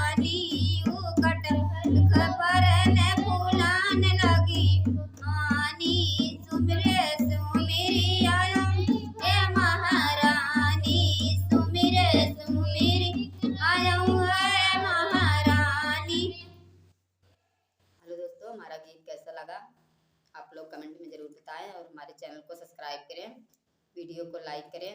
आनी वो कटहल खबर न फूलान लगी आनी सुमिरे सुमिरी आयम हे महारानी सुमिरे सुमिरी आयम है महारानी। हेलो दोस्तों, हमारा गीत कैसा लगा आप लोग कमेंट में ज़रूर बताएं और हमारे चैनल को सब्सक्राइब करें, वीडियो को लाइक करें।